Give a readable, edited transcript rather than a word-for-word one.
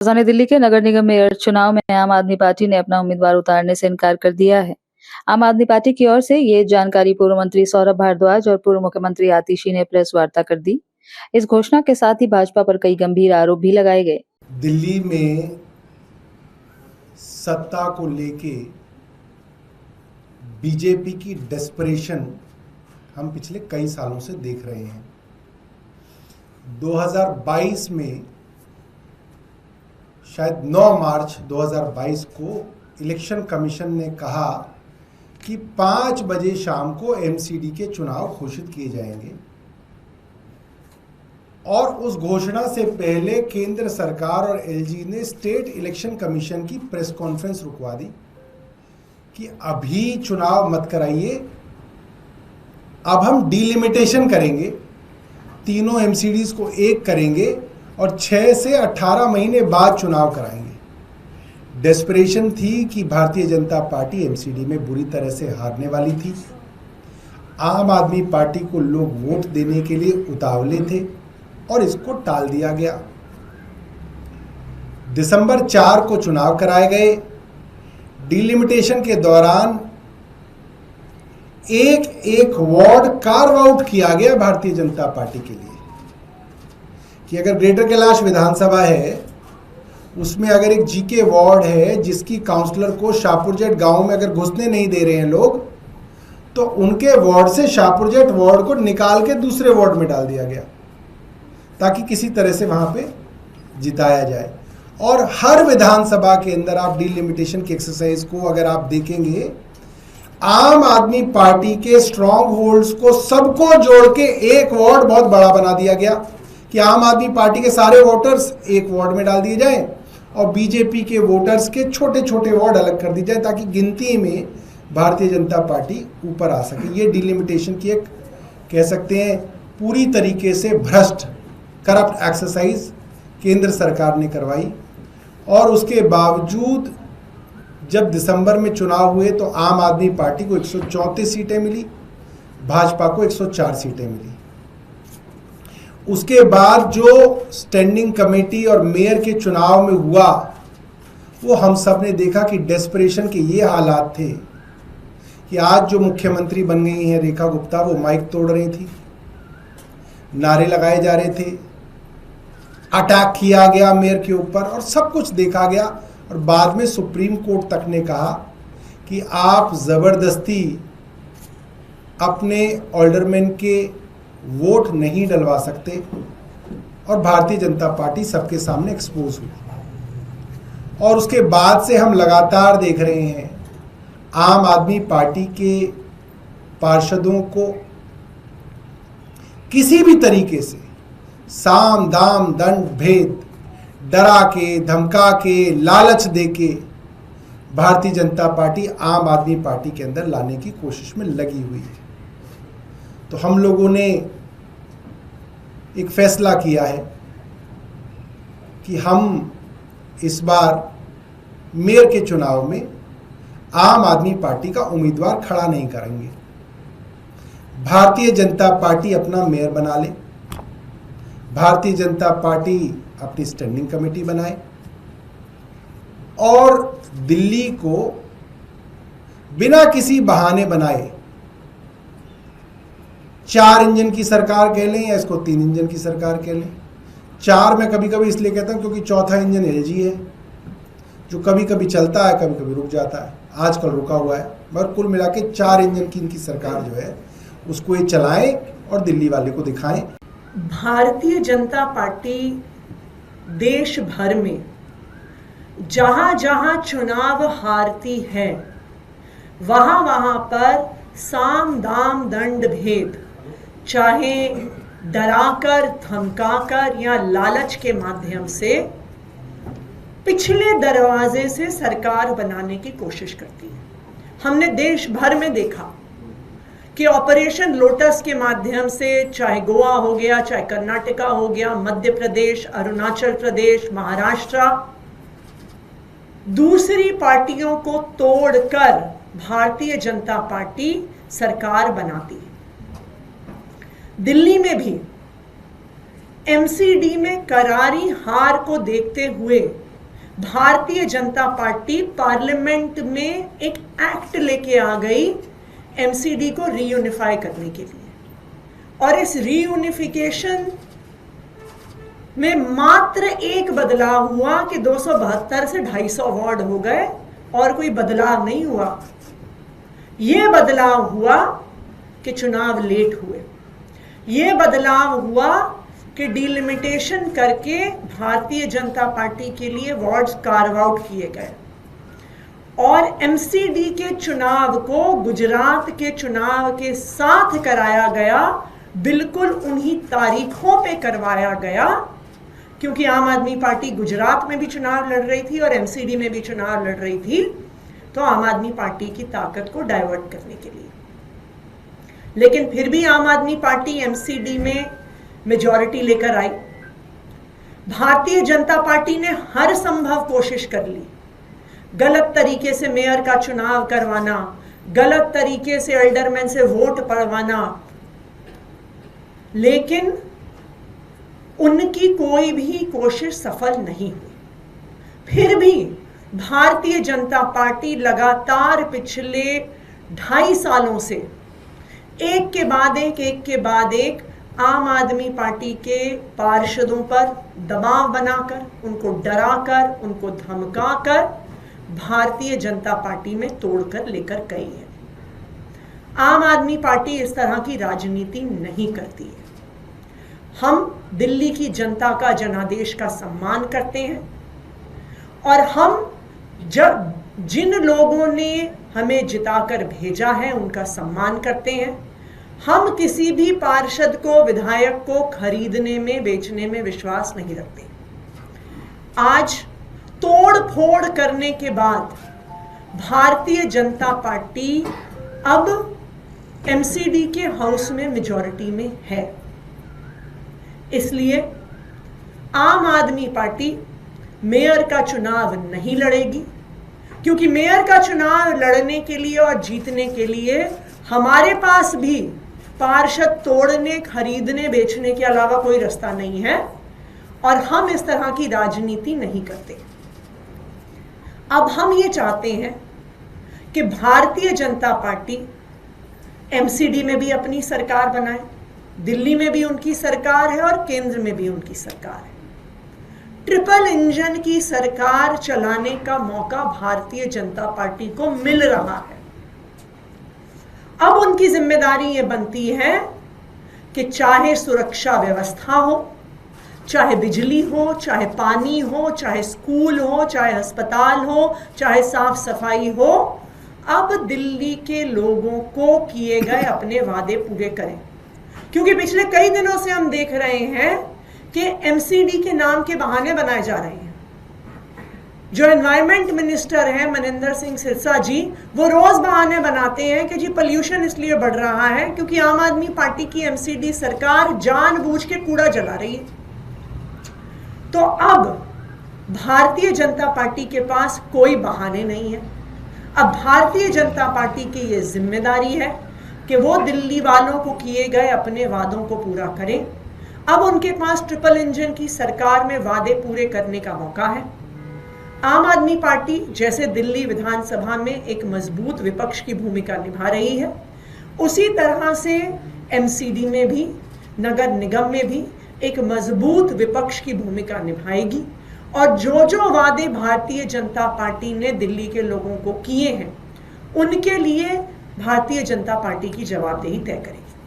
राजधानी दिल्ली के नगर निगम मेयर चुनाव में आम आदमी पार्टी ने अपना उम्मीदवार उतारने से इनकार कर दिया है। आम आदमी पार्टी की ओर से ये जानकारी पूर्व मंत्री सौरभ भारद्वाज और पूर्व मुख्यमंत्री आतिशी ने प्रेस वार्ता कर दी। इस घोषणा के साथ ही भाजपा पर कई गंभीर आरोप भी लगाए गए। दिल्ली में सत्ता को लेके बीजेपी की डेस्परेशन हम पिछले कई सालों से देख रहे हैं। 2022 में शायद 9 मार्च 2022 को इलेक्शन कमीशन ने कहा कि 5 बजे शाम को एमसीडी के चुनाव घोषित किए जाएंगे और उस घोषणा से पहले केंद्र सरकार और एलजी ने स्टेट इलेक्शन कमीशन की प्रेस कॉन्फ्रेंस रुकवा दी कि अभी चुनाव मत कराइए, अब हम डिलिमिटेशन करेंगे, तीनों एमसीडीज को एक करेंगे और 6 से 18 महीने बाद चुनाव कराएंगे। डेस्परेशन थी कि भारतीय जनता पार्टी एमसीडी में बुरी तरह से हारने वाली थी। आम आदमी पार्टी को लोग वोट देने के लिए उतावले थे और इसको टाल दिया गया। दिसंबर 4 को चुनाव कराए गए। डिलिमिटेशन के दौरान एक वार्ड कार्व आउट किया गया भारतीय जनता पार्टी के लिए कि अगर ग्रेटर कैलाश विधानसभा है, उसमें अगर एक जीके वार्ड है जिसकी काउंसलर को शाहपुरजेट गांव में अगर घुसने नहीं दे रहे हैं लोग, तो उनके वार्ड से शाहपुरजेट वार्ड को निकाल के दूसरे वार्ड में डाल दिया गया ताकि किसी तरह से वहां पे जिताया जाए। और हर विधानसभा के अंदर आप डिलिमिटेशन की एक्सरसाइज को अगर आप देखेंगे, आम आदमी पार्टी के स्ट्रॉन्ग होल्ड्स को सबको जोड़ के एक वार्ड बहुत बड़ा बना दिया गया कि आम आदमी पार्टी के सारे वोटर्स एक वार्ड में डाल दिए जाएं और बीजेपी के वोटर्स के छोटे छोटे वार्ड अलग कर दिए जाए ताकि गिनती में भारतीय जनता पार्टी ऊपर आ सके। ये डिलिमिटेशन की एक कह सकते हैं पूरी तरीके से भ्रष्ट करप्ट एक्सरसाइज केंद्र सरकार ने करवाई। और उसके बावजूद जब दिसंबर में चुनाव हुए तो आम आदमी पार्टी को 134 सीटें मिली, भाजपा को 104 सीटें मिली। उसके बाद जो स्टैंडिंग कमेटी और मेयर के चुनाव में हुआ, वो हम सब ने देखा कि डेस्परेशन के ये हालात थे कि आज जो मुख्यमंत्री बन गई हैं रेखा गुप्ता, वो माइक तोड़ रही थी, नारे लगाए जा रहे थे, अटैक किया गया मेयर के ऊपर और सब कुछ देखा गया। और बाद में सुप्रीम कोर्ट तक ने कहा कि आप जबरदस्ती अपने ऑल्डरमैन के वोट नहीं डलवा सकते। और भारतीय जनता पार्टी सबके सामने एक्सपोज हुई। और उसके बाद से हम लगातार देख रहे हैं आम आदमी पार्टी के पार्षदों को किसी भी तरीके से साम दाम दंड भेद, डरा के, धमका के, लालच दे के भारतीय जनता पार्टी आम आदमी पार्टी के अंदर लाने की कोशिश में लगी हुई है। तो हम लोगों ने एक फैसला किया है कि हम इस बार मेयर के चुनाव में आम आदमी पार्टी का उम्मीदवार खड़ा नहीं करेंगे। भारतीय जनता पार्टी अपना मेयर बना ले, भारतीय जनता पार्टी अपनी स्टैंडिंग कमेटी बनाए और दिल्ली को बिना किसी बहाने बनाए 4 इंजन की सरकार कह लें या इसको 3 इंजन की सरकार कह लें। 4 मैं कभी कभी इसलिए कहता हूं क्योंकि चौथा इंजन एलजी है जो कभी कभी चलता है, कभी कभी रुक जाता है, आजकल रुका हुआ है, मगर कुल मिला के 4 इंजन की इनकी सरकार जो है उसको ये चलाएं और दिल्ली वाले को दिखाएं। भारतीय जनता पार्टी देश भर में जहां जहां चुनाव हारती है, वहां वहां पर साम दाम दंड भेद, चाहे डराकर, धमकाकर या लालच के माध्यम से पिछले दरवाजे से सरकार बनाने की कोशिश करती है। हमने देश भर में देखा कि ऑपरेशन लोटस के माध्यम से, चाहे गोवा हो गया, चाहे कर्नाटका हो गया, मध्य प्रदेश, अरुणाचल प्रदेश, महाराष्ट्र, दूसरी पार्टियों को तोड़कर भारतीय जनता पार्टी सरकार बनाती है। दिल्ली में भी एमसीडी में करारी हार को देखते हुए भारतीय जनता पार्टी पार्लियामेंट में एक एक्ट लेके आ गई एमसीडी को रीयूनिफाई करने के लिए, और इस रीयूनिफिकेशन में मात्र एक बदलाव हुआ कि 272 से 250 वार्ड हो गए, और कोई बदलाव नहीं हुआ। यह बदलाव हुआ कि चुनाव लेट हुए, यह बदलाव हुआ कि डिलिमिटेशन करके भारतीय जनता पार्टी के लिए वार्ड्स कार्व आउट किए गए, और एमसीडी के चुनाव को गुजरात के चुनाव के साथ कराया गया, बिल्कुल उन्हीं तारीखों पे करवाया गया, क्योंकि आम आदमी पार्टी गुजरात में भी चुनाव लड़ रही थी और एमसीडी में भी चुनाव लड़ रही थी, तो आम आदमी पार्टी की ताकत को डाइवर्ट करने के लिए। लेकिन फिर भी आम आदमी पार्टी एमसीडी में मेजॉरिटी लेकर आई। भारतीय जनता पार्टी ने हर संभव कोशिश कर ली, गलत तरीके से मेयर का चुनाव करवाना, गलत तरीके से एल्डरमैन से वोट पड़वाना, लेकिन उनकी कोई भी कोशिश सफल नहीं हुई। फिर भी भारतीय जनता पार्टी लगातार पिछले 2.5 सालों से एक के बाद एक आम आदमी पार्टी के पार्षदों पर दबाव बनाकर, उनको डराकर, उनको धमकाकर भारतीय जनता पार्टी में तोड़कर लेकर गई है। आम आदमी पार्टी इस तरह की राजनीति नहीं करती है। हम दिल्ली की जनता का, जनादेश का सम्मान करते हैं, और हम जिन लोगों ने हमें जिताकर भेजा है उनका सम्मान करते हैं। हम किसी भी पार्षद को, विधायक को खरीदने में, बेचने में विश्वास नहीं रखते। आज तोड़ फोड़ करने के बाद भारतीय जनता पार्टी अब एमसीडी के हाउस में मेजॉरिटी में है, इसलिए आम आदमी पार्टी मेयर का चुनाव नहीं लड़ेगी, क्योंकि मेयर का चुनाव लड़ने के लिए और जीतने के लिए हमारे पास भी पार्षद तोड़ने, खरीदने, बेचने के अलावा कोई रास्ता नहीं है, और हम इस तरह की राजनीति नहीं करते। अब हम ये चाहते हैं कि भारतीय जनता पार्टी एमसीडी में भी अपनी सरकार बनाए, दिल्ली में भी उनकी सरकार है और केंद्र में भी उनकी सरकार है। ट्रिपल इंजन की सरकार चलाने का मौका भारतीय जनता पार्टी को मिल रहा है। अब उनकी जिम्मेदारी ये बनती है कि चाहे सुरक्षा व्यवस्था हो, चाहे बिजली हो, चाहे पानी हो, चाहे स्कूल हो, चाहे अस्पताल हो, चाहे साफ सफाई हो, अब दिल्ली के लोगों को किए गए अपने वादे पूरे करें। क्योंकि पिछले कई दिनों से हम देख रहे हैं कि एमसीडी के नाम के बहाने बनाए जा रहे हैं। जो एनवायरमेंट मिनिस्टर है मनिंदर सिंह सिरसा जी, वो रोज बहाने बनाते हैं कि जी पोल्यूशन इसलिए बढ़ रहा है क्योंकि आम आदमी पार्टी की एमसीडी सरकार जानबूझ के कूड़ा जला रही है। तो अब भारतीय जनता पार्टी के पास कोई बहाने नहीं है। अब भारतीय जनता पार्टी की ये जिम्मेदारी है कि वो दिल्ली वालों को किए गए अपने वादों को पूरा करें। अब उनके पास ट्रिपल इंजन की सरकार में वादे पूरे करने का मौका है। आम आदमी पार्टी जैसे दिल्ली विधानसभा में एक मजबूत विपक्ष की भूमिका निभा रही है, उसी तरह से एमसीडी में भी, नगर निगम में भी एक मजबूत विपक्ष की भूमिका निभाएगी, और जो जो वादे भारतीय जनता पार्टी ने दिल्ली के लोगों को किए हैं उनके लिए भारतीय जनता पार्टी की जवाबदेही तय करेगी।